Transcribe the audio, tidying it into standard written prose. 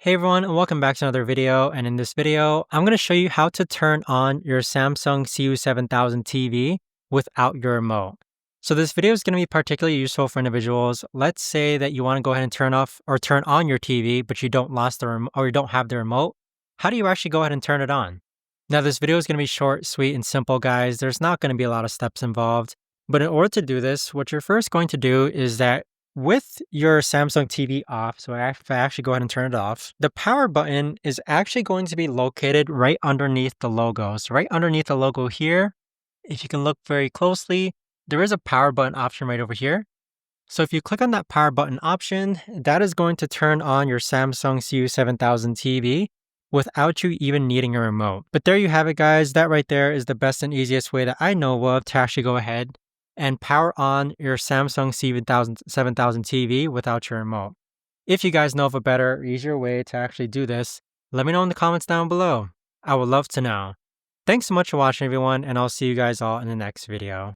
Hey everyone, and welcome back to another video. And in this video, I'm going to show you how to turn on your Samsung CU7000 TV without your remote. So this video is going to be particularly useful for individuals. Let's say that you want to go ahead and turn off or turn on your TV, but you don't have the remote. How do you actually go ahead and turn it on? Now this video is going to be short, sweet, and simple, guys. There's not going to be a lot of steps involved. But in order to do this, what you're first going to do is that with your Samsung TV off, so if I actually go ahead and turn it off, the power button is actually going to be located right underneath the logo. So right underneath the logo here, if you can look very closely, there is a power button option right over here. So if you click on that power button option, that is going to turn on your Samsung CU7000 TV without you even needing a remote. But there you have it, guys. That right there is the best and easiest way that I know of to actually go ahead and power on your Samsung CU7000 TV without your remote. If you guys know of a better or easier way to actually do this, let me know in the comments down below. I would love to know. Thanks so much for watching, everyone, and I'll see you guys all in the next video.